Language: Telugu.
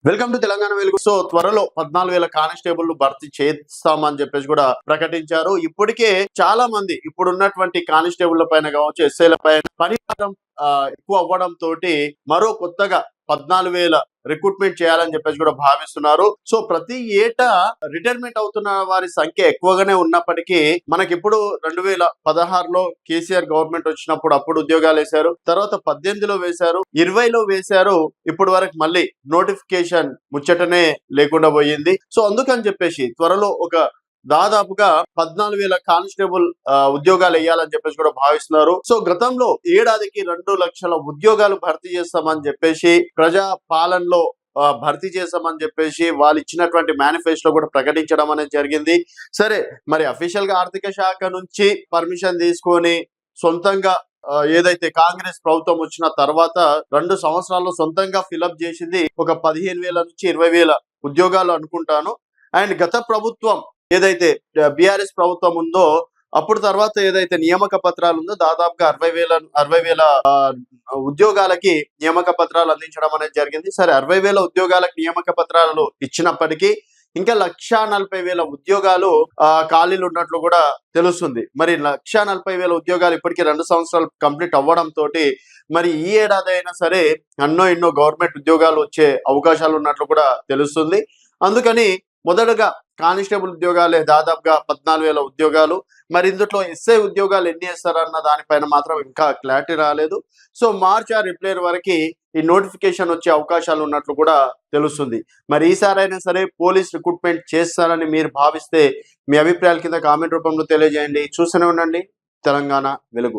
వెల్కమ్ టు తెలంగాణ వెలుగు. సో త్వరలో 14,000 కానిస్టేబుల్ భర్తీ చేస్తామని చెప్పేసి కూడా ప్రకటించారు. ఇప్పటికే చాలా మంది ఇప్పుడున్నటువంటి కానిస్టేబుల్ పైన కావచ్చు, ఎస్ఐల పైన పని భారం ఎక్కువ అవ్వడం తోటి మరో కొత్తగా 14,000 రిక్రూట్మెంట్ చేయాలని చెప్పేసి కూడా భావిస్తున్నారు. సో ప్రతి ఏటా రిటైర్మెంట్ అవుతున్న వారి సంఖ్య ఎక్కువగానే ఉన్నప్పటికీ మనకి ఇప్పుడు 2016లో కేసీఆర్ గవర్నమెంట్ వచ్చినప్పుడు అప్పుడు ఉద్యోగాలు వేశారు, తర్వాత 18లో వేశారు, 20లో వేశారు. ఇప్పుడు వరకు మళ్ళీ నోటిఫికేషన్ ముచ్చటనే లేకుండా పోయింది. సో అందుకని చెప్పేసి త్వరలో ఒక దాదాపుగా 14,000 కానిస్టేబుల్ ఉద్యోగాలు వేయాలని చెప్పేసి కూడా భావిస్తున్నారు. సో గతంలో ఏడాదికి 2 లక్షల ఉద్యోగాలు భర్తీ చేస్తామని చెప్పేసి ప్రజా పాలనలో భర్తీ చేస్తామని చెప్పేసి వాళ్ళు ఇచ్చినటువంటి మేనిఫెస్టో కూడా ప్రకటించడం అనేది జరిగింది. సరే, మరి అఫీషియల్ గా ఆర్థిక శాఖ నుంచి పర్మిషన్ తీసుకొని సొంతంగా ఏదైతే కాంగ్రెస్ ప్రభుత్వం వచ్చిన తర్వాత 2 సంవత్సరాల్లో సొంతంగా ఫిలప్ చేసింది ఒక 15,000 నుంచి 20,000 ఉద్యోగాలు అనుకుంటాను. అండ్ గత ప్రభుత్వం ఏదైతే బీఆర్ఎస్ ప్రభుత్వం ఉందో అప్పుడు తర్వాత ఏదైతే నియామక పత్రాలు ఉందో దాదాపుగా 60,000 ఉద్యోగాలకి నియామక పత్రాలు అందించడం అనేది జరిగింది. సరే, 60,000 ఉద్యోగాలకు నియామక పత్రాలు ఇచ్చినప్పటికీ ఇంకా 1,40,000 ఉద్యోగాలు ఖాళీలు ఉన్నట్లు కూడా తెలుస్తుంది. మరి 1,40,000 ఉద్యోగాలు ఇప్పటికీ 2 సంవత్సరాలు కంప్లీట్ అవ్వడం తోటి మరి ఈ ఏడాది అయినా సరే ఎన్నో గవర్నమెంట్ ఉద్యోగాలు వచ్చే అవకాశాలు ఉన్నట్లు కూడా తెలుస్తుంది. అందుకని మొదటగా కానిస్టేబుల్ ఉద్యోగాలే దాదాపుగా 14,000 ఉద్యోగాలు. మరి ఇందులో ఎస్ఐ ఉద్యోగాలు ఎన్ని వేస్తారన్న దానిపైన మాత్రం ఇంకా క్లారిటీ రాలేదు. సో మార్చ్ ఆర్ ఏప్రిల్ వరకు ఈ నోటిఫికేషన్ వచ్చే అవకాశాలు ఉన్నట్లు కూడా తెలుస్తుంది. మరి ఈసారైనా సరే పోలీస్ రిక్రూట్మెంట్ చేస్తారని మీరు భావిస్తే మీ అభిప్రాయాల కింద కామెంట్ రూపంలో తెలియజేయండి. చూస్తూనే ఉండండి తెలంగాణ వెలుగు.